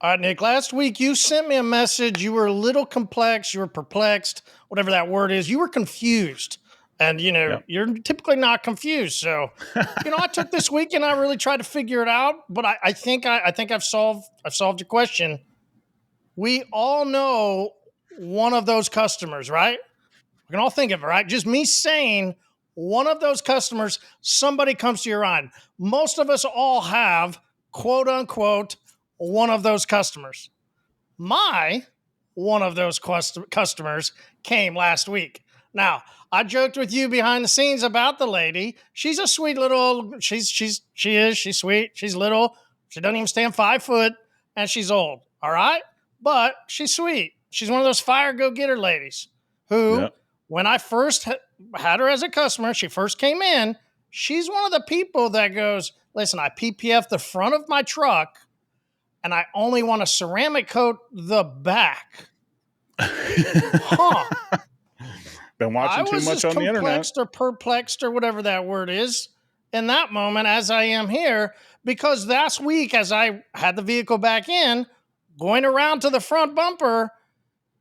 All right, Nick, last week you sent me a message. You were a little complex. You were perplexed, whatever that word is. You were confused. And, Yep. you're typically not confused. So, I took this week and I really tried to figure it out. But I think I've solved your question. We all know one of those customers, right? We can all think of it, right? Just me saying one of those customers, somebody comes to your mind. Most of us all have, quote unquote, one of those customers. My one of those customers came last week. Now, I joked with you behind the scenes about the lady. She's a sweet little, she's sweet. She's little. She doesn't even stand 5 foot and she's old. All right. But she's sweet. She's one of those fire go-getter ladies who, Yep. when I first had her as a customer, she first came in. She's one of the people that goes, listen, I PPF the front of my truck and I only want to ceramic coat the back. Huh. Been I watching too was much as on the internet. complexed or perplexed or whatever that word is in that moment as I am here, because last week, as I had the vehicle back in, going around to the front bumper,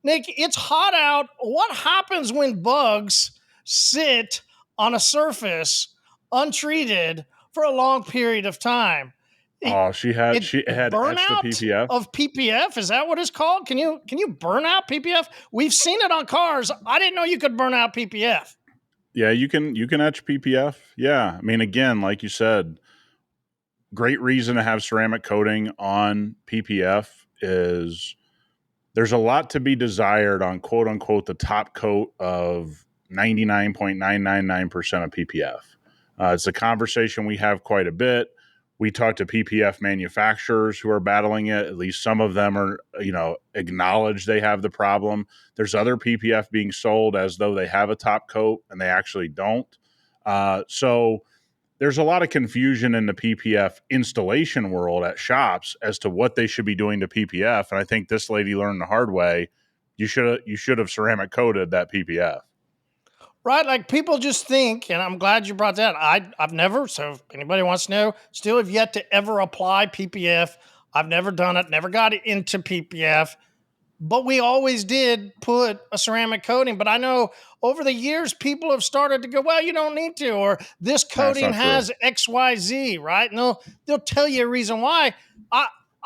Nick, it's hot out. What happens when bugs sit on a surface untreated for a long period of time? Oh, she had etched the Burnout PPF. of PPF. Is that what it's called? Can you burn out PPF? We've seen it on cars. I didn't know you could burn out PPF. Yeah, you can etch PPF. Yeah. I mean, again, like you said, great reason to have ceramic coating on PPF is there's a lot to be desired on quote unquote the top coat of 99.999% of PPF. It's a conversation we have quite a bit. We talk to PPF manufacturers who are battling it. At least some of them are, acknowledge they have the problem. There's other PPF being sold as though they have a top coat and they actually don't. So there's a lot of confusion in the PPF installation world at shops as to what they should be doing to PPF. And I think this lady learned the hard way. You should have ceramic coated that PPF. Right? Like people just think, and I'm glad you brought that. I've never, so if anybody wants to know, still have yet to ever apply PPF. I've never done it, never got into PPF. But we always did put a ceramic coating. But I know over the years, people have started to go, well, you don't need to, or this That's coating not true. has XYZ, right? And they'll tell you a reason why.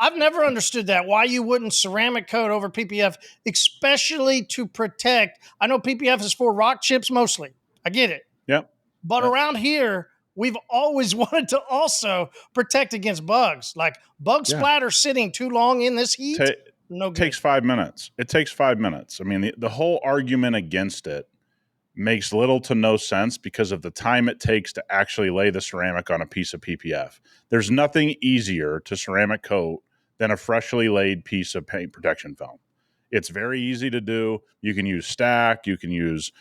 I've never understood that, why you wouldn't ceramic coat over PPF, especially to protect. I know PPF is for rock chips mostly. I get it. Yep. But Yep. around here, we've always wanted to also protect against bugs. Like bug splatter sitting too long in this heat. No good. Takes 5 minutes. It takes 5 minutes. I mean, the whole argument against it makes little to no sense because of the time it takes to actually lay the ceramic on a piece of PPF. There's nothing easier to ceramic coat than a freshly laid piece of paint protection film. It's very easy to do. You can use Stack, you can use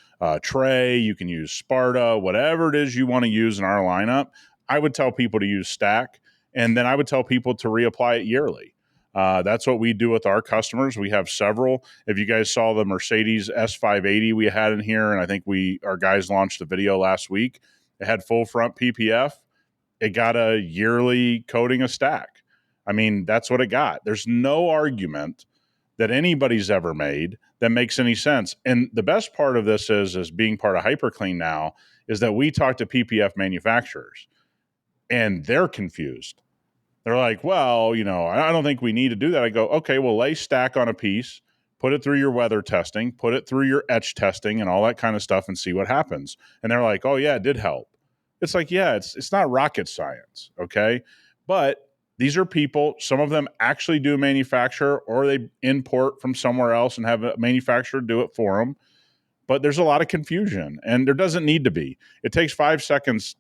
Tray, you can use Sparta, whatever it is you want to use in our lineup. I would tell people to use Stack, and then I would tell people to reapply it yearly. That's what we do with our customers. We have several. If you guys saw the Mercedes S580 we had in here, and I think our guys launched a video last week, it had full front PPF. It got a yearly coating of Stack. I mean, that's what it got. There's no argument that anybody's ever made that makes any sense. And the best part of this is being part of hyperCLEAN now, is that we talk to PPF manufacturers and they're confused. They're like, well, I don't think we need to do that. I go, okay, well, lay Stack on a piece, put it through your weather testing, put it through your etch testing and all that kind of stuff and see what happens. And they're like, oh yeah, it did help. It's like, yeah, it's not rocket science. Okay. But these are people, some of them actually do manufacture or they import from somewhere else and have a manufacturer do it for them. But there's a lot of confusion and there doesn't need to be. It takes 5 seconds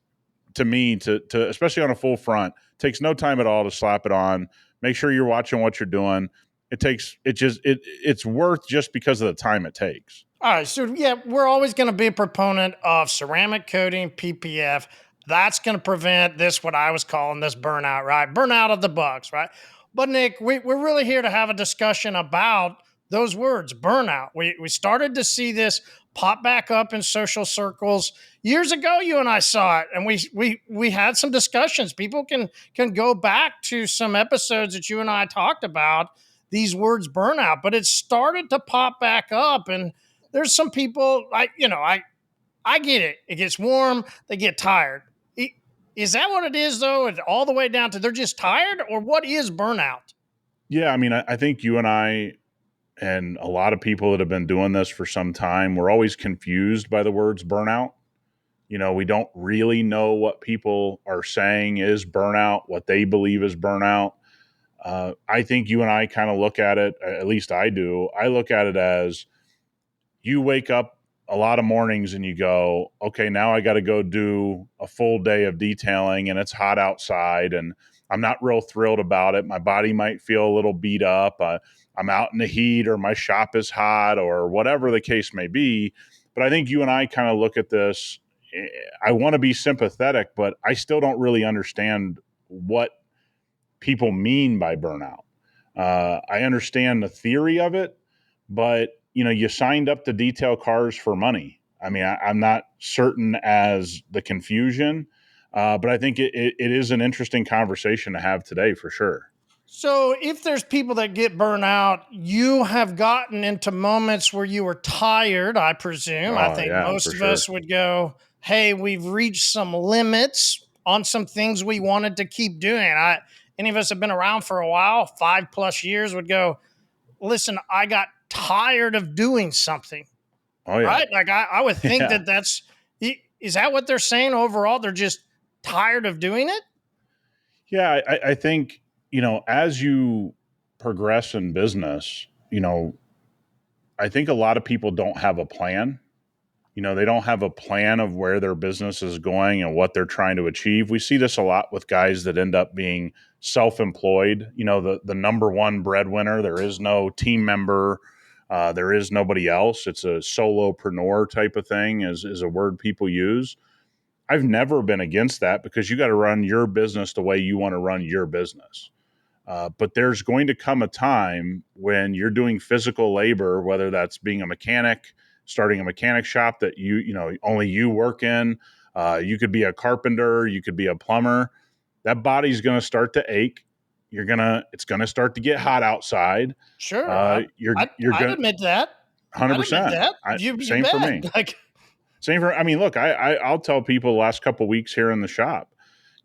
to me to especially on a full front, takes no time at all to slap it on. Make sure you're watching what you're doing. It's worth just because of the time it takes. All right, so yeah, we're always going to be a proponent of ceramic coating PPF. That's going to prevent this, what I was calling this burnout, right? Burnout of the bugs, right? But Nick, we're really here to have a discussion about those words, burnout. We started to see this pop back up in social circles years ago. You and I saw it, and we had some discussions. People can go back to some episodes that you and I talked about these words, burnout. But it started to pop back up, and there's some people like I get it. It gets warm, they get tired. Is that what it is though? All the way down to they're just tired, or what is burnout? Yeah, I mean, I think you and I and a lot of people that have been doing this for some time, we're always confused by the words burnout. We don't really know what people are saying is burnout, what they believe is burnout. I think you and I kind of look at it, at least I do. I look at it as you wake up a lot of mornings and you go, okay, now I got to go do a full day of detailing and it's hot outside and I'm not real thrilled about it. My body might feel a little beat up. I'm out in the heat or my shop is hot or whatever the case may be. But I think you and I kind of look at this. I want to be sympathetic, but I still don't really understand what people mean by burnout. I understand the theory of it, but you signed up to detail cars for money. I mean, I'm not certain as the confusion, but I think it is an interesting conversation to have today for sure. So, if there's people that get burnt out, you have gotten into moments where you were tired, I presume. I Oh think yeah, most for of us sure. would go, hey, we've reached some limits on some things we wanted to keep doing. Any of us have been around for a while, 5+ years, would go, listen, I got tired of doing something, Oh yeah, right? Like I would think yeah, is that what they're saying overall? They're just tired of doing it? yeah. I think as you progress in business, I think a lot of people don't have a plan. They don't have a plan of where their business is going and what they're trying to achieve. We see this a lot with guys that end up being self-employed. The number one breadwinner. There is no team member. There is nobody else. It's a solopreneur type of thing, is a word people use. I've never been against that because you got to run your business the way you want to run your business. But there's going to come a time when you're doing physical labor, whether that's being a mechanic, starting a mechanic shop that only you work in. You could be a carpenter, you could be a plumber. That body's going to start to ache. It's going to start to get hot outside. Sure. You're I'd going admit that. to 100. I'd admit percent that. I You Same for bet. me. Like, Same for. I mean, look, I'll tell people the last couple of weeks here in the shop,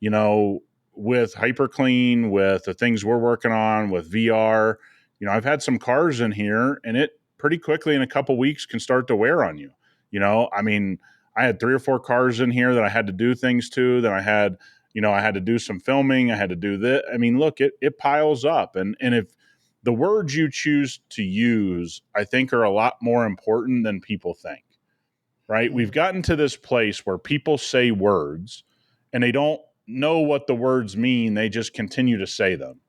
you know, with hyperCLEAN, with the things we're working on, with VR, I've had some cars in here, and it pretty quickly in a couple of weeks can start to wear on you. I mean, I had 3 or 4 cars in here that I had to do things to. Then I had to do some filming. I had to do this. I mean, look, it piles up, and if the words you choose to use, I think, are a lot more important than people think, right? We've gotten to this place where people say words and they don't know what the words mean. They just continue to say them.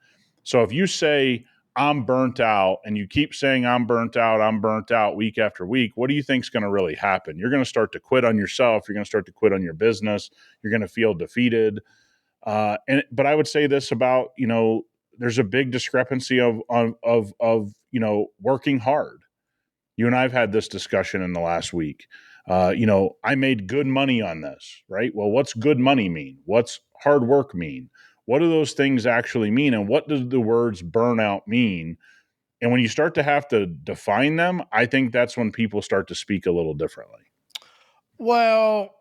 So if you say, I'm burnt out, and you keep saying, I'm burnt out week after week, what do you think is going to really happen? You're going to start to quit on yourself. You're going to start to quit on your business. You're going to feel defeated. But I would say this about, there's a big discrepancy of working hard. You and I have had this discussion in the last week. I made good money on this, right? Well, what's good money mean? What's hard work mean? What do those things actually mean? And what do the words burnout mean? And when you start to have to define them, I think that's when people start to speak a little differently. well,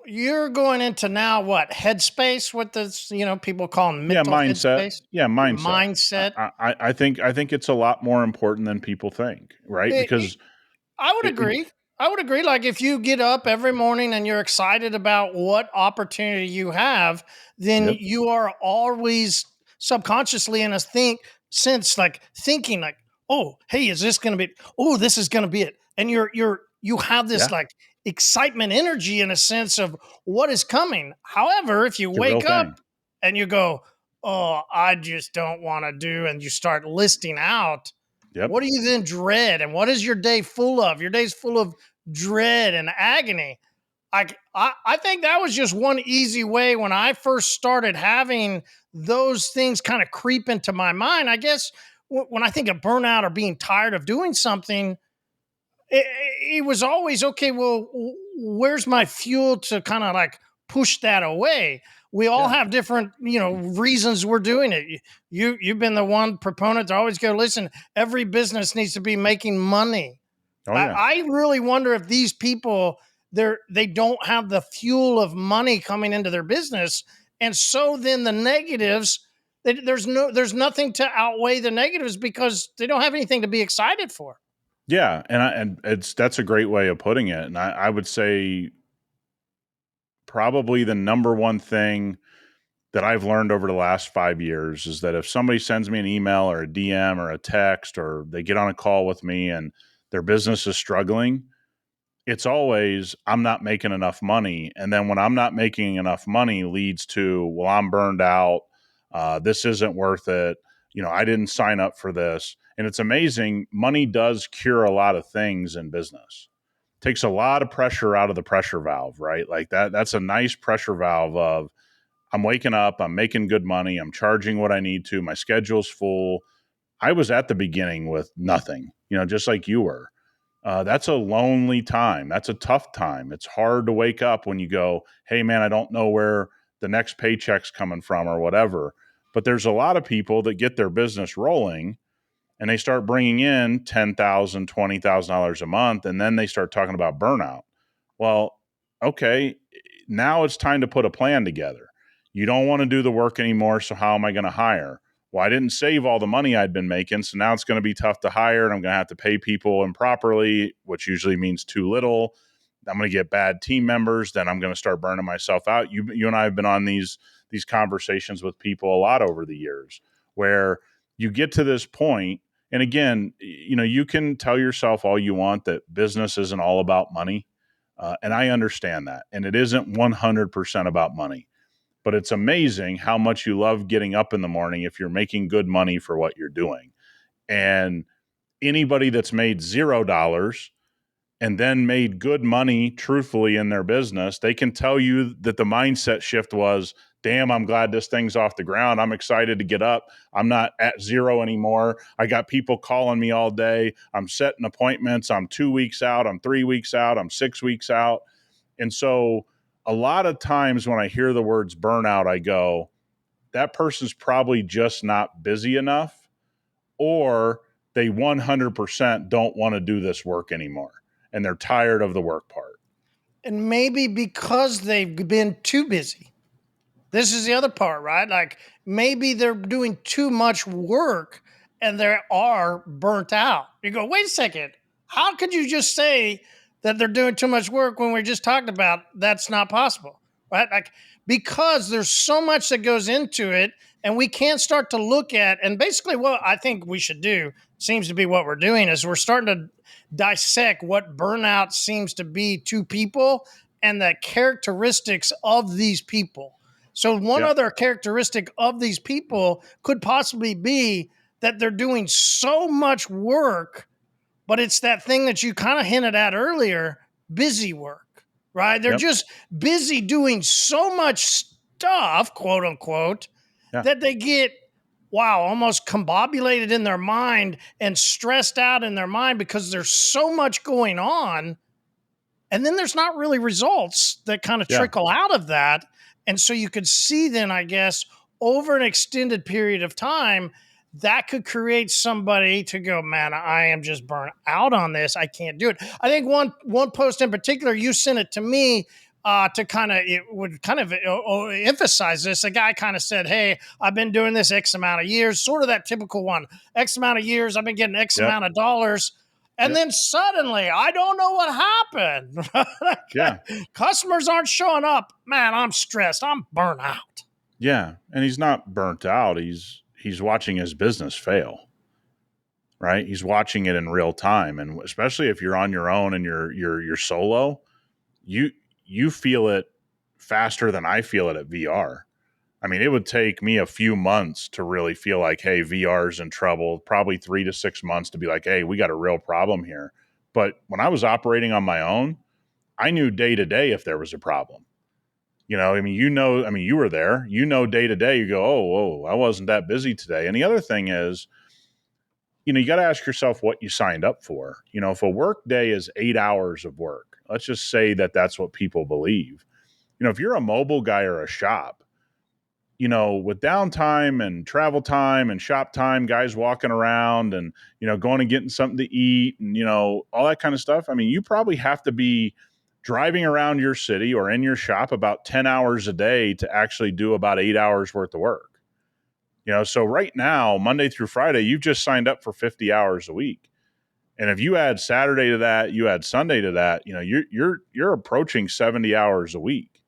you're going into now what headspace? What this people call Yeah, mental mindset. headspace, Yeah, mindset. mindset. I think it's a lot more important than people think, right? It, Because I would it agree. I would agree. Like if you get up every morning and you're excited about what opportunity you have, then yep, you are always subconsciously in a sense like thinking like, oh, hey, is this going to be? Oh, this is going to be it. And you have this yeah, like excitement, energy in a sense of what is coming. However, if you it's a real wake up thing. and you go, oh, I just don't want to do, and you start listing out Yep, what do you then dread? And what is your day full of? Your day's full of dread and agony. I think that was just one easy way when I first started having those things kind of creep into my mind. I guess when I think of burnout or being tired of doing something, it, it was always okay. Well, where's my fuel to kind of like push that away? We all Yeah. have different, reasons we're doing it. You've been the one proponent to always go, listen, every business needs to be making money. Oh I, yeah. I really wonder if these people they don't have the fuel of money coming into their business, and so then the negatives. There's nothing to outweigh the negatives because they don't have anything to be excited for. Yeah. And that's a great way of putting it. And I would say probably the number one thing that I've learned over the last 5 years is that if somebody sends me an email or a DM or a text, or they get on a call with me and their business is struggling, it's always, I'm not making enough money. And then when I'm not making enough money leads to, well, I'm burned out. This isn't worth it. I didn't sign up for this. And it's amazing. Money does cure a lot of things in business. Takes a lot of pressure out of the pressure valve, right? Like that's a nice pressure valve of, I'm waking up, I'm making good money, I'm charging what I need to, my schedule's full. I was at the beginning with nothing, just like you were. That's a lonely time. That's a tough time. It's hard to wake up when you go, hey, man, I don't know where the next paycheck's coming from or whatever. But there's a lot of people that get their business rolling and they start bringing in $10,000, $20,000 a month, and then they start talking about burnout. Well, okay, now it's time to put a plan together. You don't want to do the work anymore, so how am I going to hire? Well, I didn't save all the money I'd been making, so now it's going to be tough to hire, and I'm going to have to pay people improperly, which usually means too little. I'm going to get bad team members. Then I'm going to start burning myself out. You and I have been on these conversations with people a lot over the years, where you get to this point, and again, you can tell yourself all you want that business isn't all about money, and I understand that, and it isn't 100% about money. But it's amazing how much you love getting up in the morning if you're making good money for what you're doing. And anybody that's made $0 and then made good money truthfully in their business, they can tell you that the mindset shift was, damn, I'm glad this thing's off the ground. I'm excited to get up. I'm not at zero anymore. I got people calling me all day. I'm setting appointments. I'm 2 weeks out. I'm 3 weeks out. I'm 6 weeks out. And so a lot of times when I hear the words burnout, I go, that person's probably just not busy enough, or they 100% don't want to do this work anymore and they're tired of the work part. And maybe because they've been too busy. This is the other part, right? Like maybe they're doing too much work and they are burnt out. You go, wait a second. How could you just say that they're doing too much work when we just talked about that's not possible, right? Like because there's so much that goes into it, and we can't start to look at, and basically what I think we should do seems to be what we're doing is we're starting to dissect what burnout seems to be to people and the characteristics of these people. So one Yeah. other characteristic of these people could possibly be that they're doing so much work, but it's that thing that you kind of hinted at earlier, busy work, right? They're Yep. just busy doing so much stuff, quote unquote, Yeah. that they get, wow, almost combobulated in their mind and stressed out in their mind because there's so much going on. And then there's not really results that kind of Yeah. trickle out of that. And so you could see then, I guess, over an extended period of time, that could create somebody to go, man, I am just burnt out on this. I can't do it. I think one post in particular, you sent it to me to kind of, it would kind of emphasize this. A guy kind of said, hey, I've been doing this X amount of years, sort of that typical one, X amount of years, I've been getting X Yep. amount of dollars. And Yep. then suddenly, I don't know what happened. Yeah. Customers aren't showing up. Man, I'm stressed. I'm burnt out. Yeah. And he's not burnt out. He's watching his business fail. Right? He's watching it in real time. And especially if you're on your own and you're solo, you feel it faster than I feel it at VR. I mean, it would take me a few months to really feel like, hey, VR's in trouble, probably 3 to 6 months to be like, hey, we got a real problem here. But when I was operating on my own, I knew day to day if there was a problem. You were there, day to day, you go, oh, whoa, I wasn't that busy today. And the other thing is, you got to ask yourself what you signed up for. If a work day is 8 hours of work, let's just say that that's what people believe. If you're a mobile guy or a shop, with downtime and travel time and shop time, guys walking around and, going and getting something to eat and, all that kind of stuff. I mean, you probably have to be driving around your city or in your shop about 10 hours a day to actually do about 8 hours worth of work. So right now, Monday through Friday, you've just signed up for 50 hours a week. And if you add Saturday to that, you add Sunday to that, you're approaching 70 hours a week,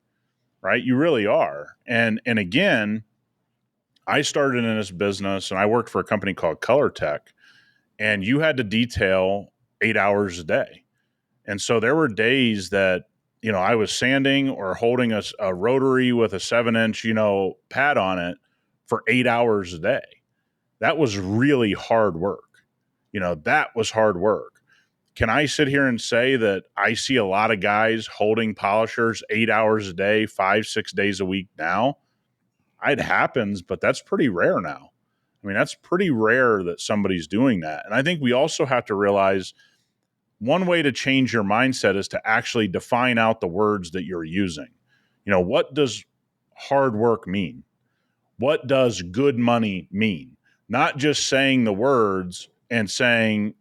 right? You really are. And again, I started in this business and I worked for a company called Color Tech, and you had to detail 8 hours a day. And so there were days that, I was sanding or holding a rotary with a 7-inch, pad on it for 8 hours a day. That was really hard work. That was hard work. Can I sit here and say that I see a lot of guys holding polishers 8 hours a day, 5-6 days a week now? It happens, but that's pretty rare now. I mean, that's pretty rare that somebody's doing that. And I think we also have to realize one way to change your mindset is to actually define out the words that you're using. What does hard work mean? What does good money mean? Not just saying the words and saying,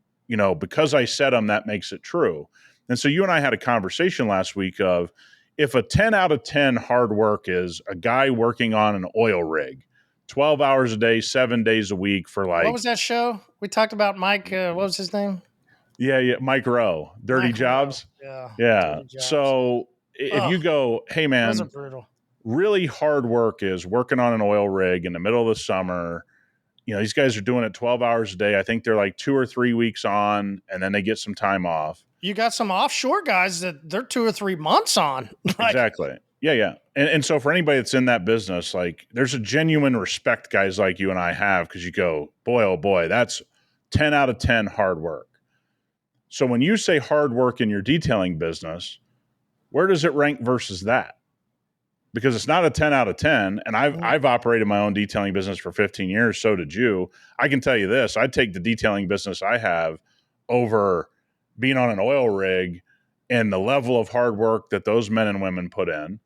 because I said them, that makes it true. And so you and I had a conversation last week of if a 10 out of 10 hard work is a guy working on an oil rig, 12 hours a day, 7 days a week for What was that show? We talked about Mike. What was his name? Yeah, Mike Rowe, Dirty Mike Rowe. Jobs. Yeah. Yeah. Dirty Jobs. So if you go, hey Those are man, brutal. really hard work is working on an oil rig in the middle of the summer. These guys are doing it 12 hours a day. I think they're like 2 or 3 weeks on, and then they get some time off. You got some offshore guys that they're 2 or 3 months on. Exactly. Yeah. And so for anybody that's in that business, like there's a genuine respect guys like you and I have because you go, boy, oh boy, that's 10 out of 10 hard work. So when you say hard work in your detailing business, where does it rank versus that? Because it's not a 10 out of 10. And I've operated my own detailing business for 15 years. So did you. I can tell you this, I'd take the detailing business I have over being on an oil rig and the level of hard work that those men and women put in.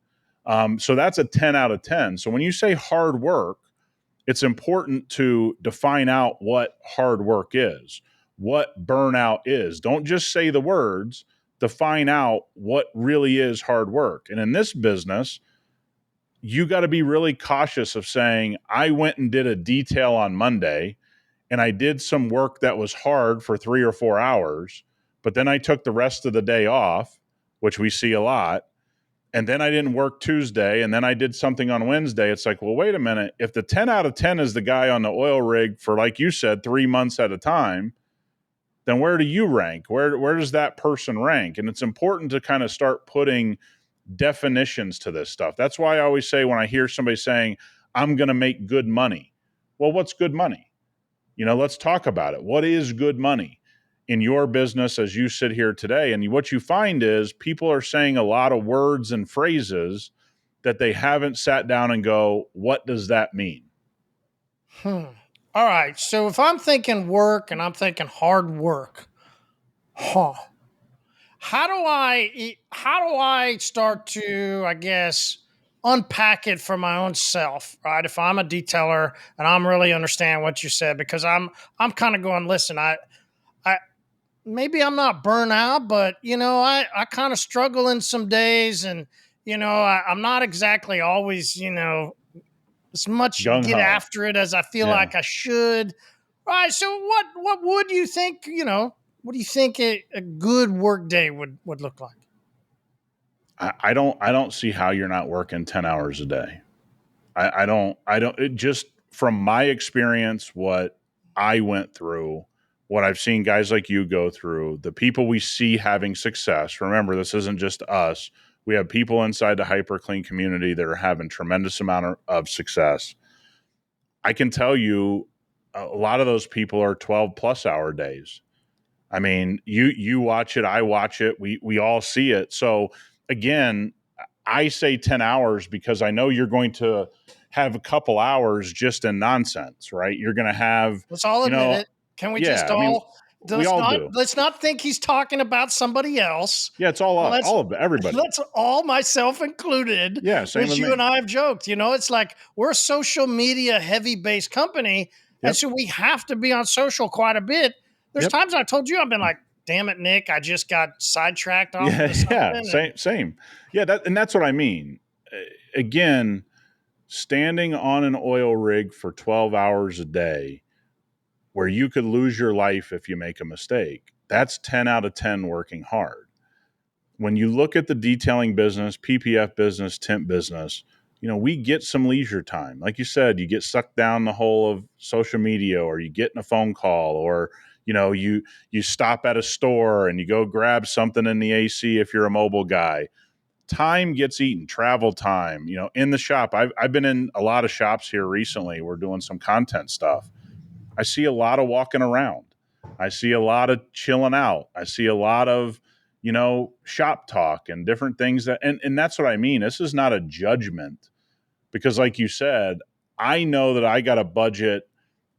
So that's a 10 out of 10. So when you say hard work, it's important to define out what hard work is, what burnout is. Don't just say the words, define out what really is hard work. And in this business, you got to be really cautious of saying, I went and did a detail on Monday and I did some work that was hard for 3 or 4 hours, but then I took the rest of the day off, which we see a lot. And then I didn't work Tuesday, and then I did something on Wednesday. It's like, well, wait a minute. If the 10 out of 10 is the guy on the oil rig for, like you said, 3 months at a time, then where do you rank? Where does that person rank? And it's important to kind of start putting definitions to this stuff. That's why I always say when I hear somebody saying, I'm going to make good money. Well, what's good money? Let's talk about it. What is good money in your business as you sit here today? And what you find is people are saying a lot of words and phrases that they haven't sat down and go, what does that mean? All right. So if I'm thinking work and I'm thinking hard work, how do I start to, I guess, unpack it for my own self, right? If I'm a detailer and I'm really understand what you said, because I'm kind of going, listen, I maybe I'm not burnt out, but I kind of struggle in some days, and I'm not exactly always, as much Gung get ho. after it as I feel Yeah. like I should. Right. So what would you think, what do you think a good work day would look like? I don't see how you're not working 10 hours a day. I don't, it just from my experience, what I went through, what I've seen guys like you go through, the people we see having success. Remember, this isn't just us. We have people inside the hyperCLEAN community that are having tremendous amount of success. I can tell you a lot of those people are 12 plus hour days. I mean, you watch it, I watch it, we all see it. So again, I say 10 hours because I know you're going to have a couple hours just in nonsense, right? You're going to have, Let's all you admit know, it. Can we just Yeah, I mean, all we all do. let's not think he's talking about somebody else. Yeah, it's all Let's all of everybody. let's all, myself included, Yeah, same which with you me. and I have joked. It's like we're a social media heavy based company, and Yep. so we have to be on social quite a bit. There's Yep. times I told you I've been like, "Damn it, Nick, I just got sidetracked off Yeah, into something." yeah, same. Yeah, that's what I mean. Again, standing on an oil rig for 12 hours a day where you could lose your life if you make a mistake. That's 10 out of 10 working hard. When you look at the detailing business, PPF business, temp business, we get some leisure time. Like you said, you get sucked down the hole of social media, or you get in a phone call, or you stop at a store and you go grab something in the AC if you're a mobile guy. Time gets eaten, travel time, in the shop. I've been in a lot of shops here recently. We're doing some content stuff. I see a lot of walking around. I see a lot of chilling out. I see a lot of, shop talk and different things and that's what I mean. This is not a judgment, because like you said, I know that I got to budget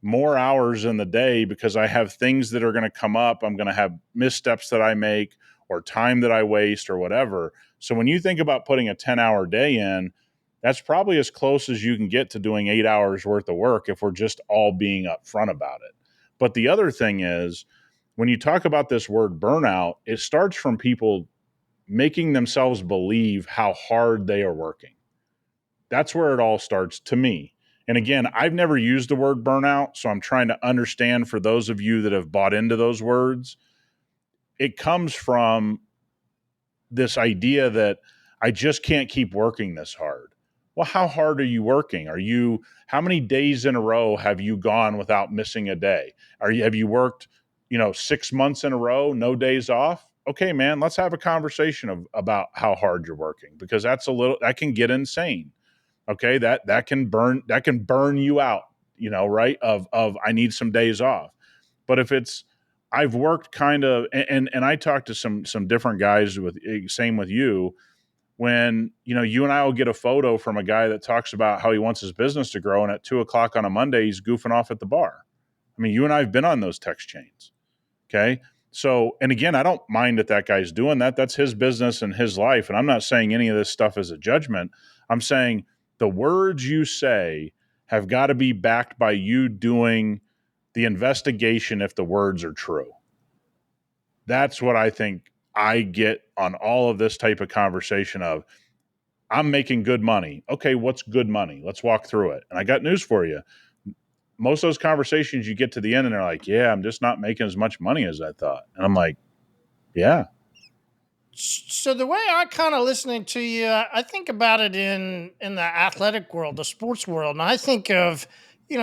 more hours in the day because I have things that are going to come up. I'm going to have missteps that I make, or time that I waste, or whatever. So when you think about putting a 10-hour day in, that's probably as close as you can get to doing 8 hours worth of work if we're just all being upfront about it. But the other thing is, when you talk about this word burnout, it starts from people making themselves believe how hard they are working. That's where it all starts to me. And again, I've never used the word burnout, so I'm trying to understand, for those of you that have bought into those words, it comes from this idea that I just can't keep working this hard. Well, how hard are you working? How many days in a row have you gone without missing a day? Have you worked, 6 months in a row, no days off? Okay, man, let's have a conversation about how hard you're working, because that can get insane. Okay. That can burn you out, right. Of I need some days off. But if it's, I've worked kind of, and I talked to some different guys same with you, when, you and I will get a photo from a guy that talks about how he wants his business to grow. And at 2:00 on a Monday, he's goofing off at the bar. I mean, you and I have been on those text chains. Okay. So, and again, I don't mind that guy's doing that. That's his business and his life. And I'm not saying any of this stuff is a judgment. I'm saying the words you say have got to be backed by you doing the investigation if the words are true. That's what I think I get on all of this type of conversation of, I'm making good money. Okay, what's good money? Let's walk through it. And I got news for you. Most of those conversations, you get to the end and they're like, yeah, I'm just not making as much money as I thought. And I'm like, yeah. So the way I kind of listening to you, I think about it in the athletic world, the sports world, and I think of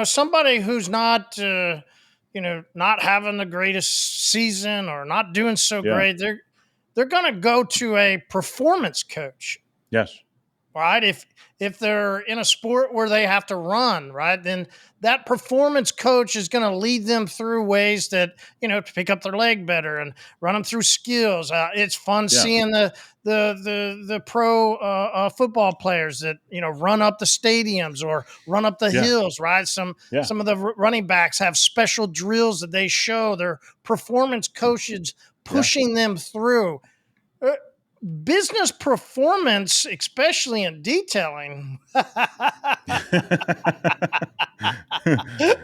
somebody who's not not having the greatest season or not doing so Yeah. great. They're going to go to a performance coach, Yes. right? If they're in a sport where they have to run, right, then that performance coach is going to lead them through ways that to pick up their leg better and run them through skills. It's fun Yeah. seeing the pro football players that run up the stadiums or run up the Yeah. hills, right? Some Yeah. some of the running backs have special drills that they show their performance coaches Yeah. pushing them through. Business performance, especially in detailing.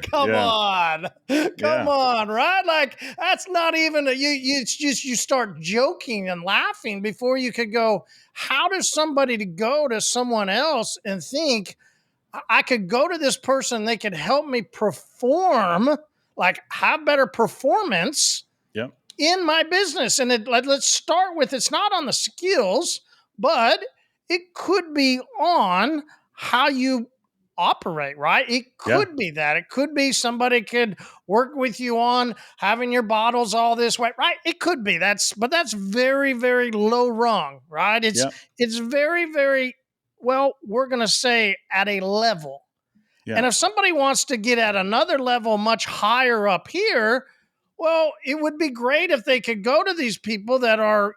Come Yeah. on, come Yeah. on, right? Like that's not even you. It's just you start joking and laughing before you could go. How does somebody to go to someone else and think I could go to this person? They could help me perform, like have better performance Yeah. in my business. And let's start with it's not on the skills, but it could be on how you operate, right? It Yeah. could be that. It could be somebody could work with you on having your bottles all this way, right? It could be. But that's very, very low rung, right? It's Yeah. it's very, very well, we're gonna say at a level. Yeah. And if somebody wants to get at another level much higher up here, well, it would be great if they could go to these people that are,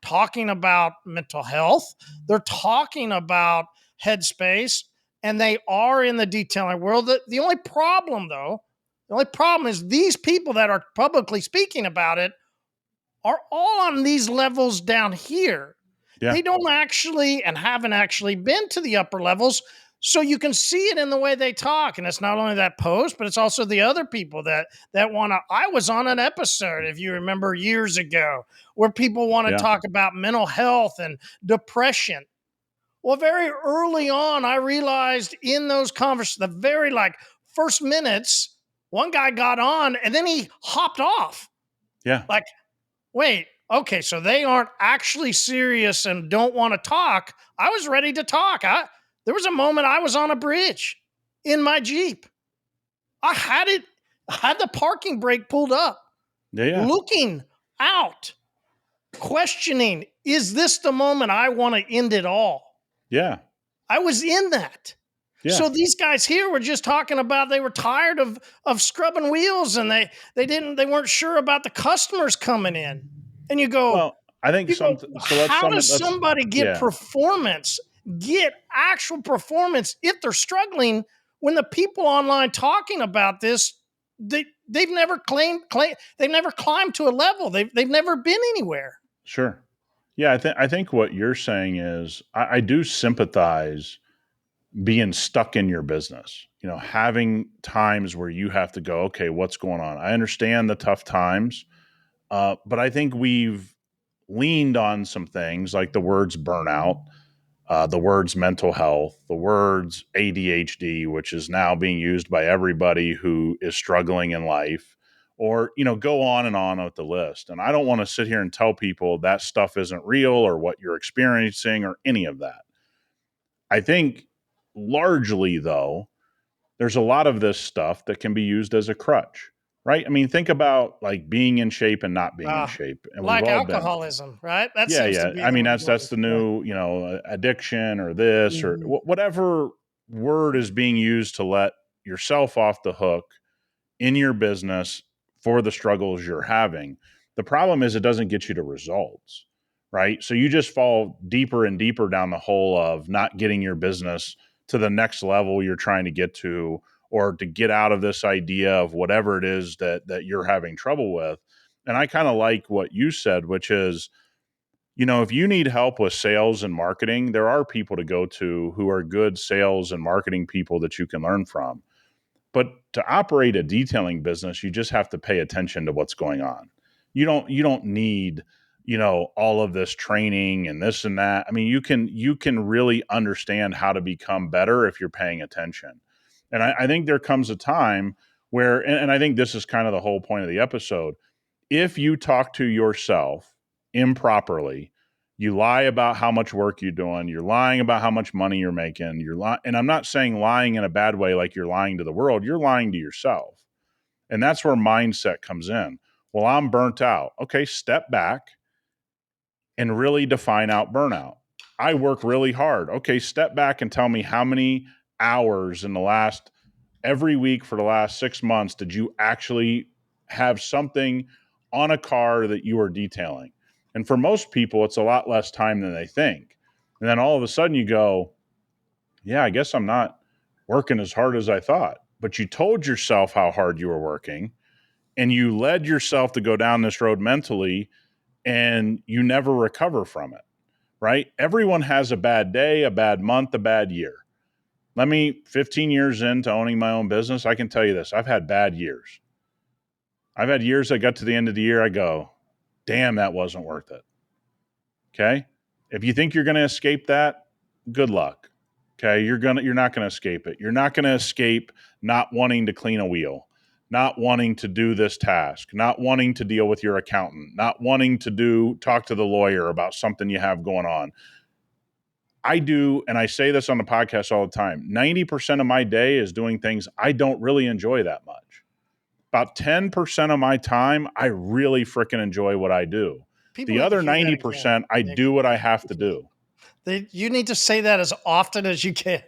talking about mental health. They're talking about headspace, and they are in the detailing world. The only problem, though, The only problem is these people that are publicly speaking about it are all on these levels down here. Yeah. They don't actually and haven't actually been to the upper levels. So you can see it in the way they talk. And it's not only that post, but it's also the other people that want to. I was on an episode, if you remember years ago, where people want to Yeah. talk about mental health and depression. Well, very early on, I realized in those conversations, the very first minutes, one guy got on and then he hopped off. Yeah. Like, wait, okay, so they aren't actually serious and don't want to talk. I was ready to talk. There was a moment I was on a bridge in my Jeep. I had the parking brake pulled up, Yeah. looking out, questioning, is this the moment I want to end it all? Yeah. I was in that. Yeah. So these guys here were just talking about they were tired of scrubbing wheels and they weren't sure about the customers coming in. And you go, Well, I think how does somebody get actual performance if they're struggling when the people online talking about this, they've never they've never climbed to a level. They've never been anywhere. Sure. Yeah, I think what you're saying is I do sympathize being stuck in your business. You know, having times where you have to go, okay, what's going on? I understand the tough times, but I think we've leaned on some things like the words burnout, the words mental health, the words ADHD, which is now being used by everybody who is struggling in life, or, you know, go on and on with the list. And I don't want to sit here and tell people that stuff isn't real or what you're experiencing or any of that. I think largely, though, there's a lot of this stuff that can be used as a crutch, right? I mean, think about like being in shape and not being in shape. And we've Like all been. alcoholism, right? That Yeah, seems to yeah. be I mean, the that's the new, you know, addiction or this or Mhm. whatever word is being used to let yourself off the hook in your business for the struggles you're having. The problem is it doesn't get you to results, right? So you just fall deeper and deeper down the hole of not getting your business to the next level you're trying to get to, or to get out of this idea of whatever it is that you're having trouble with. And I kind of like what you said, which is, you know, if you need help with sales and marketing, there are people to go to who are good sales and marketing people that you can learn from. But to operate a detailing business, you just have to pay attention to what's going on. You don't need, you know, all of this training and this and that. I mean, you can really understand how to become better if you're paying attention. And I think there comes a time where, and I think this is kind of the whole point of the episode, if you talk to yourself improperly, you lie about how much work you're doing, you're lying about how much money you're making, and I'm not saying lying in a bad way like you're lying to the world, you're lying to yourself. And that's where mindset comes in. Well, I'm burnt out. Okay, step back and really define out burnout. I work really hard. Okay, step back and tell me how many hours in the last every week for the last 6 months did you actually have something on a car that you are detailing? And for most people, it's a lot less time than they think. And then all of a sudden you go, yeah, I guess I'm not working as hard as I thought. But you told yourself how hard you were working and you led yourself to go down this road mentally and you never recover from it, right? Everyone has a bad day, a bad month, a bad year. 15 years into owning my own business, I can tell you this. I've had bad years. I've had years I got to the end of the year, I go, damn, that wasn't worth it. Okay. If you think you're going to escape that, good luck. Okay. You're not going to escape it. You're not going to escape not wanting to clean a wheel, not wanting to do this task, not wanting to deal with your accountant, not wanting to talk to the lawyer about something you have going on. I do, and I say this on the podcast all the time, 90% of my day is doing things I don't really enjoy that much. About 10% of my time, I really freaking enjoy what I do. People The need to other hear that again, 90%, I Nick. do what I have to do. You need to say that as often as you can.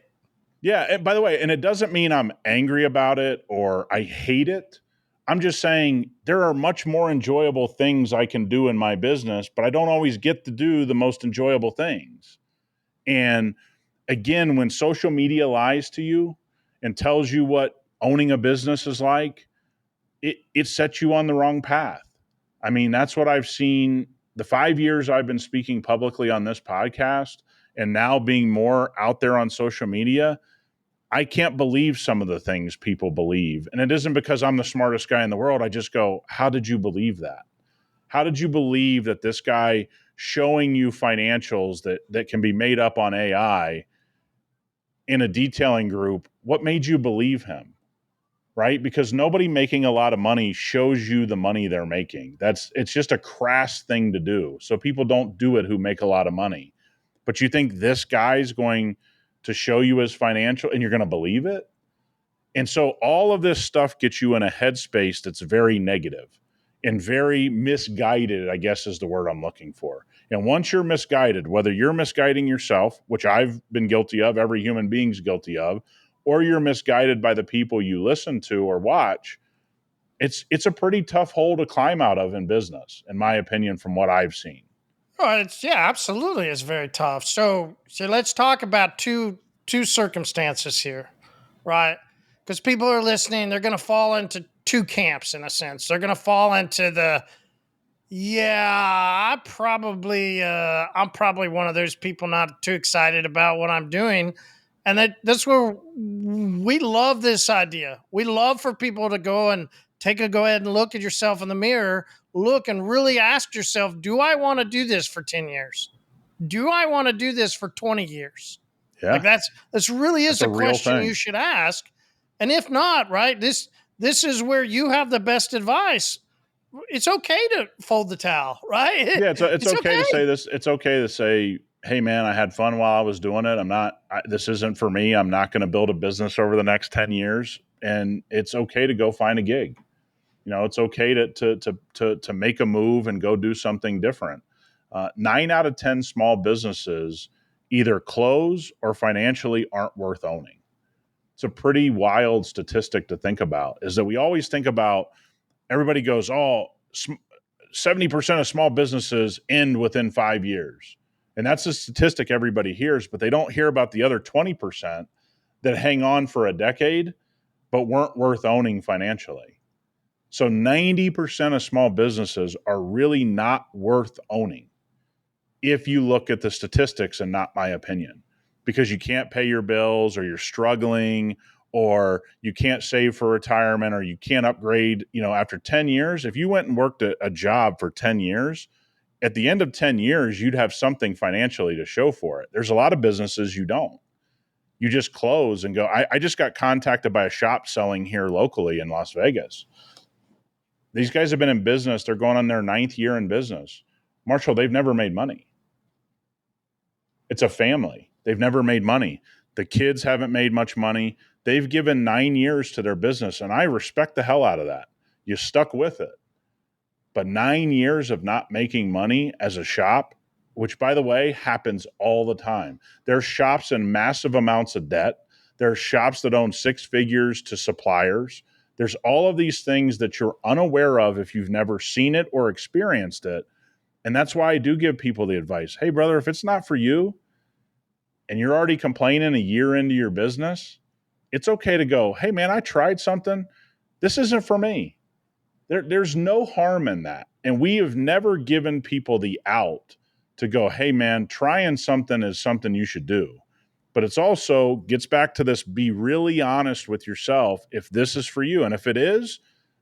Yeah, and by the way, and it doesn't mean I'm angry about it or I hate it. I'm just saying there are much more enjoyable things I can do in my business, but I don't always get to do the most enjoyable things. And again, when social media lies to you and tells you what owning a business is like, it sets you on the wrong path. I mean, that's what I've seen the 5 years I've been speaking publicly on this podcast and now being more out there on social media. I can't believe some of the things people believe. And it isn't because I'm the smartest guy in the world. I just go, how did you believe that? How did you believe that this guy showing you financials that can be made up on AI in a detailing group, what made you believe him? Right? Because nobody making a lot of money shows you the money they're making. It's just a crass thing to do. So people don't do it who make a lot of money. But you think this guy's going to show you his financial and you're going to believe it? And so all of this stuff gets you in a headspace that's very negative and very misguided, I guess is the word I'm looking for. And once you're misguided, whether you're misguiding yourself, which I've been guilty of, every human being's guilty of, or you're misguided by the people you listen to or watch, it's a pretty tough hole to climb out of in business, in my opinion, from what I've seen. Oh, absolutely, it's very tough. So let's talk about two circumstances here, right? Because people are listening, they're going to fall into two camps in a sense. They're going to fall into the I'm probably one of those people not too excited about what I'm doing. And that's where we love this idea. We love for people to go and go ahead and look at yourself in the mirror, look and really ask yourself, do I want to do this for 10 years? Do I want to do this for 20 years? Like Yeah, that's really is that's a a real question you thing. should ask. And if not, right, this is where you have the best advice. It's okay to fold the towel, right? Yeah, it's It's okay to okay. say this. It's okay to say, "Hey, man, I had fun while I was doing it. This isn't for me. I'm not going to build a business over the next 10 years." And it's okay to go find a gig. It's okay to make a move and go do something different. 9 out of 10 small businesses either close or financially aren't worth owning. It's a pretty wild statistic to think about. Is that we always think about everybody goes, "Oh, 70% of small businesses end within 5 years." And that's a statistic everybody hears, but they don't hear about the other 20% that hang on for a decade, but weren't worth owning financially. So 90% of small businesses are really not worth owning if you look at the statistics and not my opinion, because you can't pay your bills or you're struggling or you can't save for retirement or you can't upgrade, after 10 years. If you went and worked a job for 10 years, at the end of 10 years, you'd have something financially to show for it. There's a lot of businesses you don't. You just close and go. I just got contacted by a shop selling here locally in Las Vegas. These guys have been in business. They're going on their 9th year in business. Marshall, they've never made money. It's a family. They've never made money. The kids haven't made much money. They've given 9 years to their business, and I respect the hell out of that. You stuck with it. But 9 years of not making money as a shop, which, by the way, happens all the time. There's shops in massive amounts of debt. There's shops that own 6 figures to suppliers. There's all of these things that you're unaware of if you've never seen it or experienced it. And that's why I do give people the advice. Hey, brother, if it's not for you and you're already complaining a year into your business, it's okay to go, hey, man, I tried something. This isn't for me. There's no harm in that. And we have never given people the out to go, hey, man, trying something is something you should do. But it's also gets back to this, be really honest with yourself if this is for you. And if it is,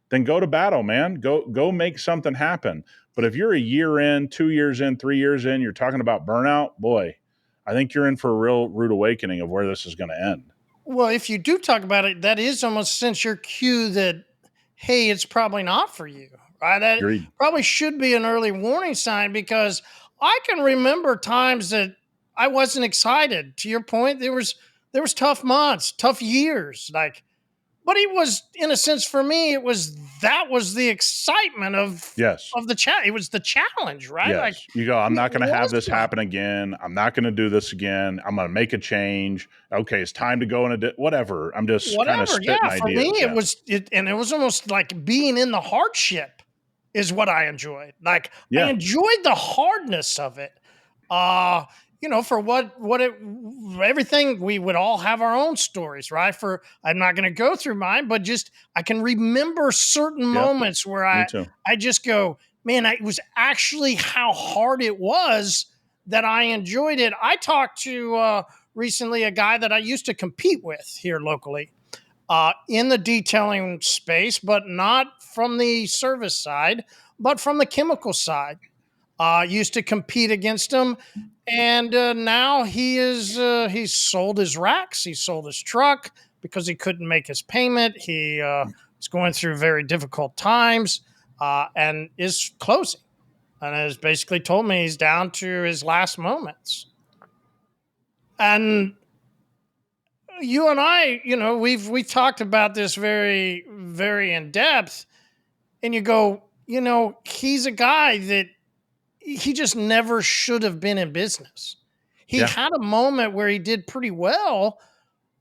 then go to battle, man. Go make something happen. But if you're a year in, 2 years in, 3 years in, you're talking about burnout, boy, I think you're in for a real rude awakening of where this is going to end. Well, if you do talk about it, that is almost since your cue that, hey, it's probably not for you, right? That Agreed. probably should be an early warning sign because I can remember times that I wasn't excited. To your point, there was tough months, tough years, like, but it was in a sense for me, that was the excitement Yes. of the it was the challenge, right? Like Yes. You go, I'm it not going to have was this fun. happen again. I'm not going to do this again. I'm going to make a change. Okay, it's time to go in whatever. I'm just kind of Whatever, spitting yeah. For me, ideas. Yeah. and it was almost like being in the hardship is what I enjoyed. Like I Yeah. enjoyed the hardness of it. Uh for everything, we would all have our own stories, right? I'm not going to go through mine, but just I can remember certain Yep. moments where Me too. I just go, man, it was actually how hard it was that I enjoyed it. I talked to recently a guy that I used to compete with here locally in the detailing space, but not from the service side, but from the chemical side. Used to compete against him, and now he's sold his racks, he sold his truck because he couldn't make his payment. He is going through very difficult times, and is closing, and has basically told me he's down to his last moments. And you and I, we've talked about this very, very in depth, and you go, he's a guy that he just never should have been in business. He Yeah. had a moment where he did pretty well,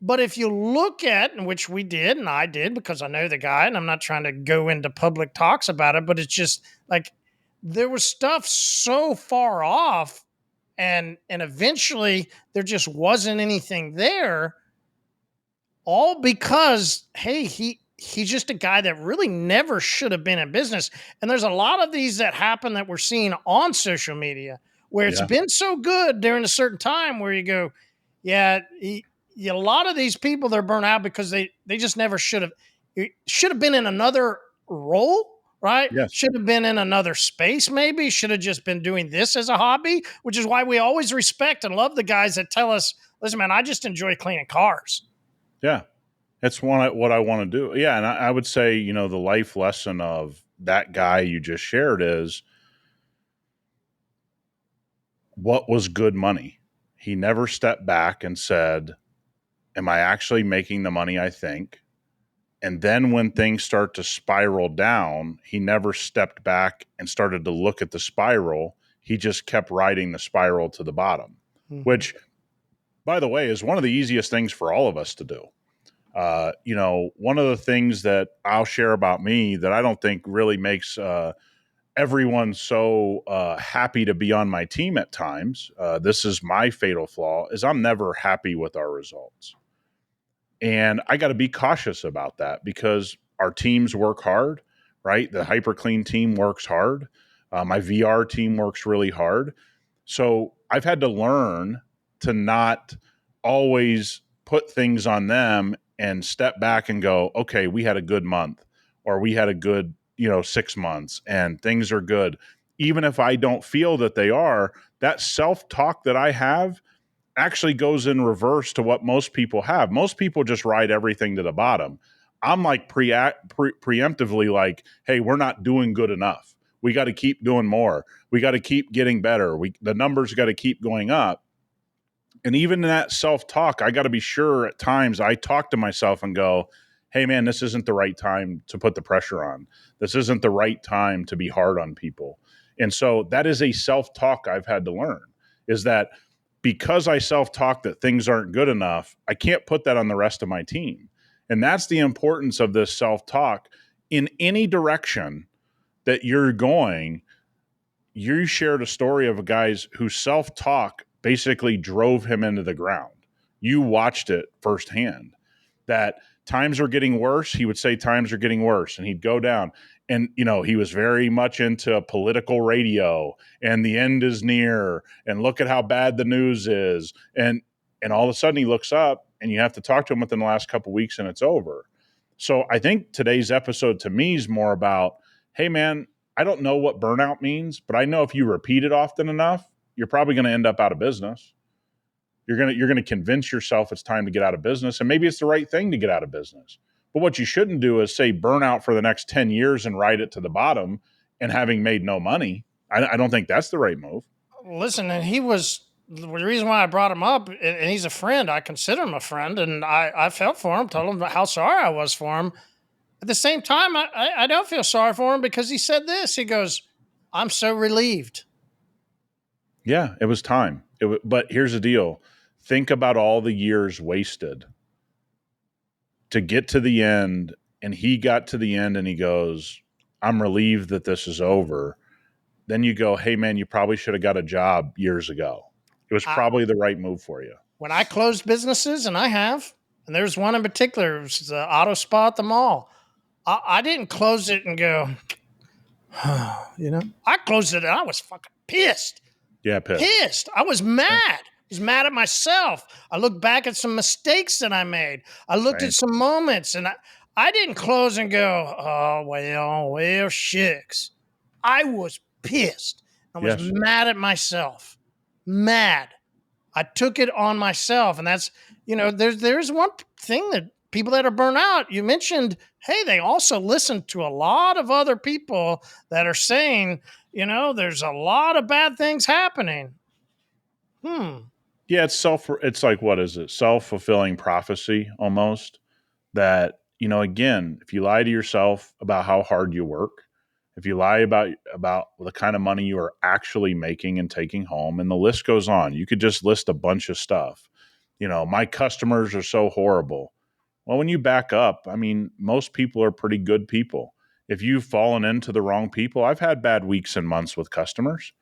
but if you look at, and which we did, and I did because I know the guy, and I'm not trying to go into public talks about it, but it's just like there was stuff so far off, and eventually there just wasn't anything there, all because he's just a guy that really never should have been in business. And there's a lot of these that happen that we're seeing on social media where it's Yeah. been so good during a certain time where you go, yeah, a lot of these people, they're burnt out because they just never should have been in another role, right? Yes. Should have been in another space, maybe should have just been doing this as a hobby, which is why we always respect and love the guys that tell us, listen, man, I just enjoy cleaning cars. Yeah. That's what I want to do. Yeah. And I would say, the life lesson of that guy you just shared is what was good money. He never stepped back and said, am I actually making the money I think? And then when things start to spiral down, he never stepped back and started to look at the spiral. He just kept riding the spiral to the bottom, Mm-hmm. which, by the way, is one of the easiest things for all of us to do. One of the things that I'll share about me that I don't think really makes everyone so happy to be on my team at times, this is my fatal flaw, is I'm never happy with our results. And I got to be cautious about that because our teams work hard, right? The hyperCLEAN team works hard. My VR team works really hard. So I've had to learn to not always put things on them and step back and go, okay, we had a good month or we had a good, 6 months and things are good. Even if I don't feel that they are, that self-talk that I have actually goes in reverse to what most people have. Most people just ride everything to the bottom. I'm like preemptively like, hey, we're not doing good enough. We got to keep doing more. We got to keep getting better. The numbers got to keep going up. And even in that self-talk, I got to be sure at times I talk to myself and go, hey man, this isn't the right time to put the pressure on. This isn't the right time to be hard on people. And so that is a self-talk I've had to learn, is that because I self-talk that things aren't good enough, I can't put that on the rest of my team. And that's the importance of this self-talk in any direction that you're going. You shared a story of a guy's whose self-talk basically drove him into the ground. You watched it firsthand, that times are getting worse. He would say times are getting worse and he'd go down. And, he was very much into political radio and the end is near and look at how bad the news is. And all of a sudden he looks up and you have to talk to him within the last couple of weeks and it's over. So I think today's episode to me is more about, hey man, I don't know what burnout means, but I know if you repeat it often enough, you're probably going to end up out of business. You're going to convince yourself it's time to get out of business, and maybe it's the right thing to get out of business. But what you shouldn't do is say burnout for the next 10 years and ride it to the bottom and having made no money. I don't think that's the right move. Listen, and he was the reason why I brought him up, and he's a friend. I consider him a friend, and I felt for him, told him how sorry I was for him. At the same time, I don't feel sorry for him because he said this. He goes, I'm so relieved. Yeah, it was time. But here's the deal. Think about all the years wasted to get to the end. And he got to the end and he goes, I'm relieved that this is over. Then you go, hey man, you probably should have got a job years ago. It was I, probably the right move for you. when I closed businesses, and I have, and there's one in particular, it was the auto spa at the mall. I didn't close it and go, I closed it and I was fucking pissed. Yeah, pissed. Pissed. I was Yeah, mad. I was mad at myself. I looked back at some mistakes that I made. I looked at same. some moments and I didn't close and go, oh, well, shucks. I was pissed. I was Yes. mad at myself. Mad. I took it on myself. And that's, there's one thing that people that are burnt out, you mentioned, hey, they also listen to a lot of other people that are saying, there's a lot of bad things happening. Yeah, it's like, what is it? Self-fulfilling prophecy almost. That, again, if you lie to yourself about how hard you work, if you lie about the kind of money you are actually making and taking home, and the list goes on. You could just list a bunch of stuff. My customers are so horrible. Well, when you back up, I mean, most people are pretty good people. If you've fallen into the wrong people, I've had bad weeks and months with customers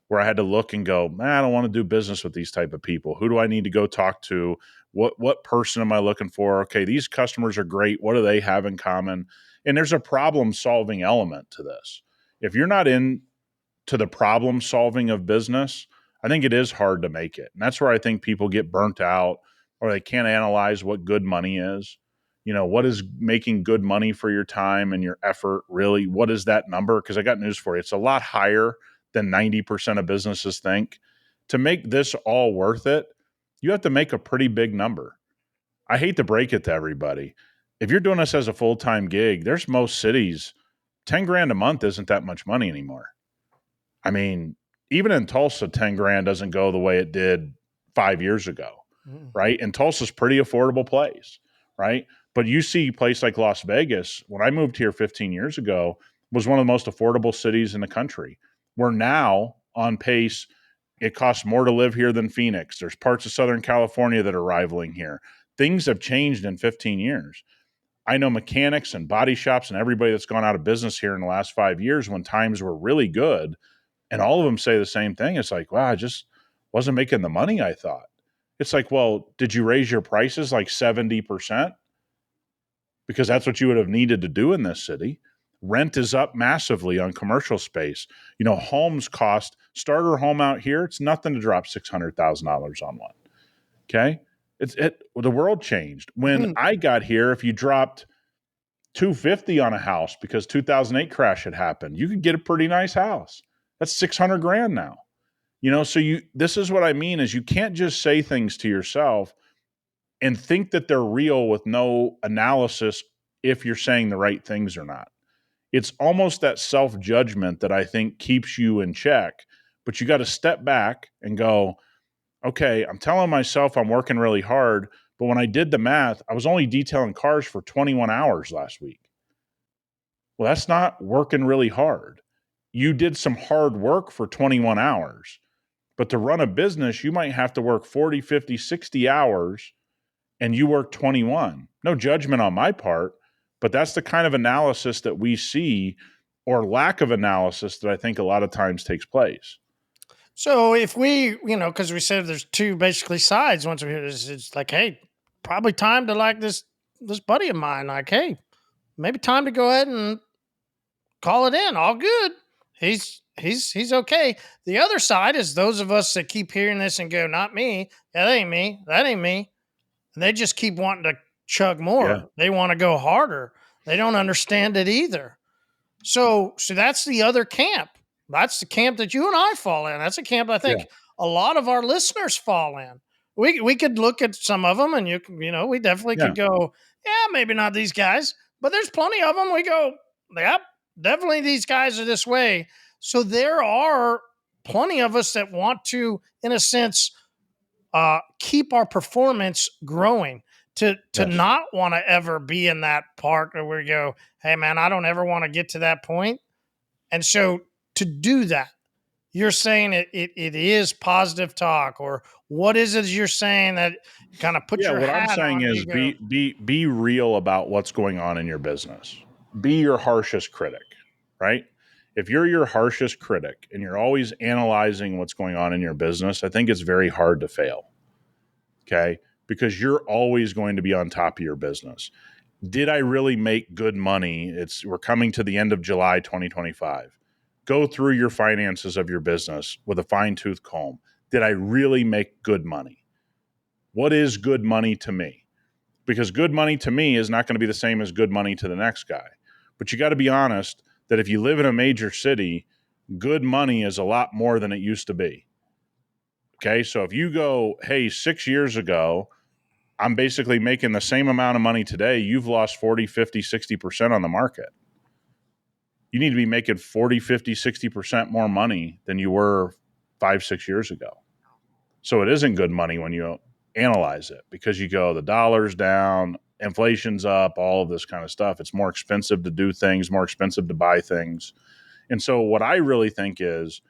where I had to look and go, man, I don't want to do business with these type of people. Who do I need to go talk to? What person am I looking for? Okay, these customers are great. What do they have in common? And there's a problem solving element to this. If you're not in to the problem solving of business, I think it is hard to make it. And that's where I think people get burnt out, or they can't analyze what good money is. What is making good money for your time and your effort really? What is that number? Because I got news for you. It's a lot higher than 90% of businesses think. To make this all worth it, you have to make a pretty big number. I hate to break it to everybody. If you're doing this as a full-time gig, there's most cities, 10 grand a month isn't that much money anymore. I mean, even in Tulsa, 10 grand doesn't go the way it did 5 years ago, Mm. right? And Tulsa's a pretty affordable place, right? But you see a place like Las Vegas, when I moved here 15 years ago, was one of the most affordable cities in the country. We're now on pace. It costs more to live here than Phoenix. There's parts of Southern California that are rivaling here. Things have changed in 15 years. I know mechanics and body shops and everybody that's gone out of business here in the last 5 years when times were really good. And all of them say the same thing. It's like, wow, I just wasn't making the money I thought. It's like, well, did you raise your prices like 70%? Because that's what you would have needed to do in this city. Rent is up massively on commercial space. Homes cost, starter home out here, it's nothing to drop $600,000 on one. Okay. The world changed. When Mm. I got here, if you dropped 250 on a house because 2008 crash had happened, you could get a pretty nice house. That's 600 grand now. So this is what I mean is you can't just say things to yourself and think that they're real with no analysis if you're saying the right things or not. It's almost that self-judgment that I think keeps you in check, but you got to step back and go, okay, I'm telling myself I'm working really hard, but when I did the math, I was only detailing cars for 21 hours last week. Well, that's not working really hard. You did some hard work for 21 hours, but to run a business, you might have to work 40, 50, 60 hours and you work 21. No judgment on my part, but that's the kind of analysis that we see, or lack of analysis, that I think a lot of times takes place. So if we, because we said there's two basically sides. Once we hear this, it's like, hey, probably time to like this buddy of mine. Like, hey, maybe time to go ahead and call it in. All good. He's okay. The other side is those of us that keep hearing this and go, not me. That ain't me. That ain't me. And they just keep wanting to chug Yeah. more. They want to go harder. They don't understand it either. So that's the other camp. That's the camp that you and I fall in. That's a camp I Yeah. think a lot of our listeners fall in. We could look at some of them, and we definitely Yeah. could go, yeah, maybe not these guys, but there's plenty of them. We go, yep, definitely these guys are this way. So there are plenty of us that want to, in a sense, keep our performance growing. To Yes. not want to ever be in that part where we go, hey man, I don't ever want to get to that point. And so to do that, you're saying it is positive talk, or what is it you're saying that kind of put Yeah. your What I'm hat saying on and is you go, be real about what's going on in your business. Be your harshest critic, right? If you're your harshest critic and you're always analyzing what's going on in your business, I think it's very hard to fail. Okay. Because you're always going to be on top of your business. Did I really make good money? We're coming to the end of July 2025. Go through your finances of your business with a fine-tooth comb. Did I really make good money? What is good money to me? Because good money to me is not going to be the same as good money to the next guy. But you got to be honest that if you live in a major city, good money is a lot more than it used to be. Okay, so if you go, hey, 6 years ago, I'm basically making the same amount of money today, you've lost 40, 50, 60% on the market. You need to be making 40, 50, 60% more money than you were 5, 6 years ago. So it isn't good money when you analyze it, because you go, the dollar's down, inflation's up, all of this kind of stuff. It's more expensive to do things, more expensive to buy things. And so what I really think is,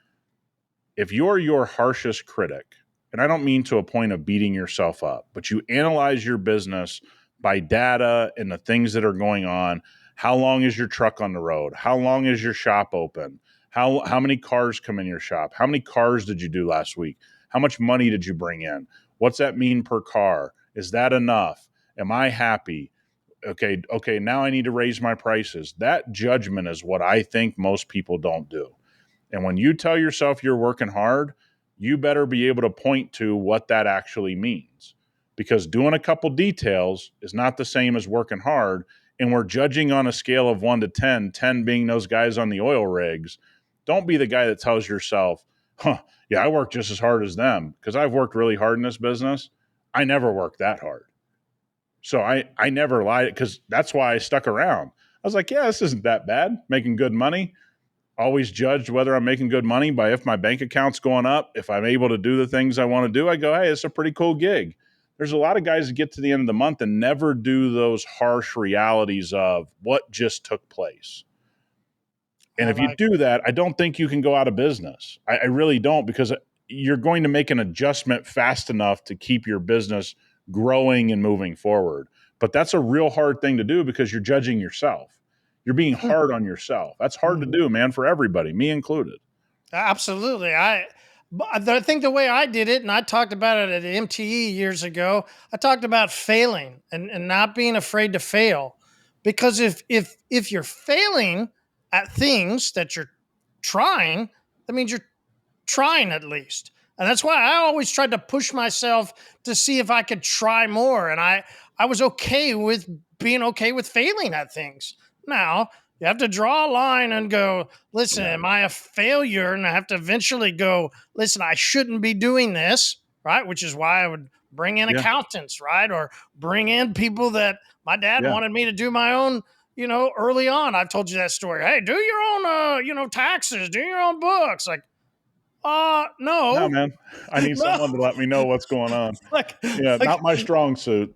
if you're your harshest critic, and I don't mean to a point of beating yourself up, but you analyze your business by data and the things that are going on. How long is your truck on the road? How long is your shop open? How many cars come in your shop? How many cars did you do last week? How much money did you bring in? What's that mean per car? Is that enough? Am I happy? Okay, now I need to raise my prices. That judgment is what I think most people don't do. And when you tell yourself you're working hard, you better be able to point to what that actually means. Because doing a couple details is not the same as working hard. And we're judging on a scale of 1 to 10, 10 being those guys on the oil rigs. Don't be the guy that tells yourself, yeah, I work just as hard as them, because I've worked really hard in this business. I never worked that hard. So I never lied, because that's why I stuck around. I was like, yeah, this isn't that bad, making good money. Always judged whether I'm making good money by if my bank account's going up. If I'm able to do the things I want to do, I go, hey, it's a pretty cool gig. There's a lot of guys that get to the end of the month and never do those harsh realities of what just took place. And if you do that, I don't think you can go out of business. I really don't, because you're going to make an adjustment fast enough to keep your business growing and moving forward. But that's a real hard thing to do, because you're judging yourself. You're being hard on yourself. That's hard to do, man, for everybody, me included. Absolutely. I think the way I did it, and I talked about it at MTE years ago, I talked about failing and not being afraid to fail. Because if you're failing at things that you're trying, that means you're trying at least. And that's why I always tried to push myself to see if I could try more. And I was okay with being okay with failing at things. Now, you have to draw a line and go, listen, am I a failure? And I have to eventually go, listen, I shouldn't be doing this, right? Which is why I would bring in accountants, right? Or bring in people that my dad wanted me to do my own, early on. I've told you that story. Hey, do your own, taxes, do your own books. Like, No, no. man, I need someone to let me know what's going on. like, Not my strong suit.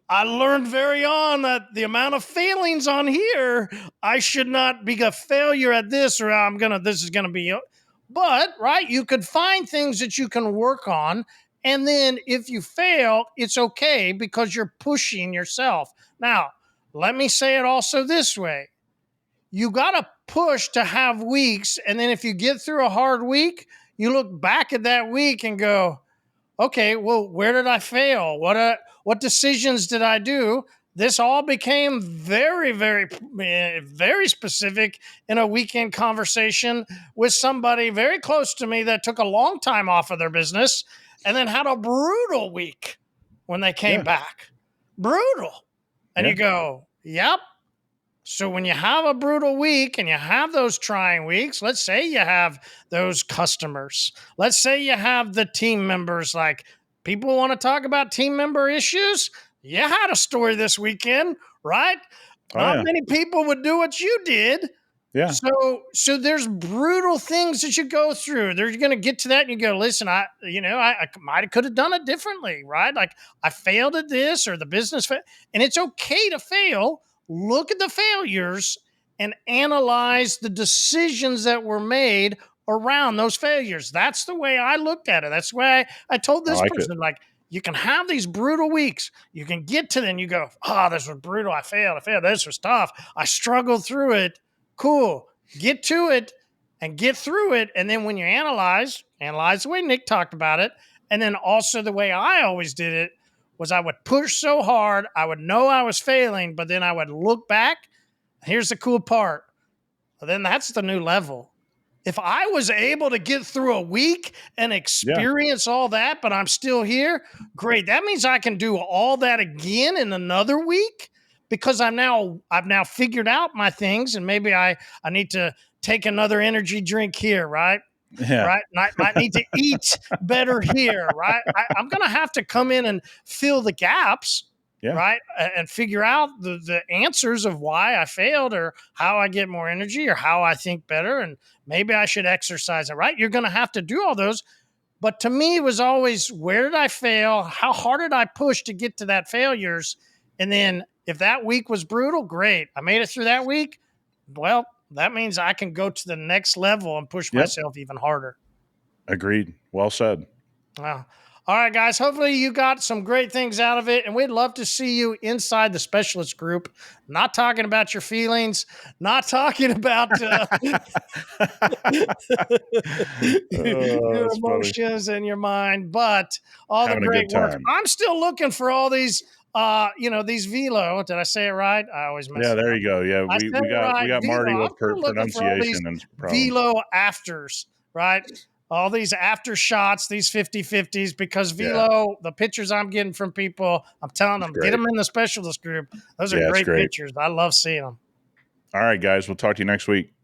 I learned very on that the amount of failings on here, I should not be a failure at this, or this is gonna be. But right, you could find things that you can work on, and then if you fail, it's okay because you're pushing yourself. Now, let me say it also this way: you gotta push to have weeks, and then if you get through a hard week, you look back at that week and go, okay, well, where did I fail? What decisions did I do? This all became very, very, very specific in a weekend conversation with somebody very close to me that took a long time off of their business and then had a brutal week when they came back. Brutal. And you go, yep. So when you have a brutal week and you have those trying weeks, let's say you have those customers, let's say you have the team members, like people want to talk about team member issues. You had a story this weekend, right? Not many people would do what you did. Yeah. So there's brutal things that you go through. They're going to get to that and you go, listen, I might have could have done it differently, right? Like I failed at this or the business and it's okay to fail. Look at the failures and analyze the decisions that were made around those failures. That's the way I looked at it. That's why I told this person, like, you can have these brutal weeks. You can get to them. You go, this was brutal. I failed. This was tough. I struggled through it. Cool. Get to it. and get through it. And then when you analyze the way Nick talked about it, and then also the way I always did it was I would push so hard, I would know I was failing, but then I would look back. Here's the cool part. Well, then that's the new level. If I was able to get through a week and experience all that, but I'm still here, great. That means I can do all that again in another week because I've now figured out my things, and maybe I need to take another energy drink here, right? Yeah. Right. Might need to eat better here, right? I'm going to have to come in and fill the gaps, Yeah. right? And figure out the answers of why I failed or how I get more energy or how I think better. And maybe I should exercise it, right? You're going to have to do all those. But to me, it was always, where did I fail? How hard did I push to get to that failures? And then if that week was brutal, great. I made it through that week. Well, that means I can go to the next level and push myself even harder. Agreed. Well said. Wow. All right, guys. Hopefully you got some great things out of it, and we'd love to see you inside the specialist group. Not talking about your feelings, not talking about your emotions and your mind, but all Having the great work. time. I'm still looking for all these these velo. Did I say it right? I always mess it up. There you go. Yeah, we got Marty with pronunciation and velo afters, right? All these after shots, these 50-50s, because velo, the pictures I'm getting from people, I'm telling them, get them in the specialist group. Those are great pictures. I love seeing them. All right, guys. We'll talk to you next week.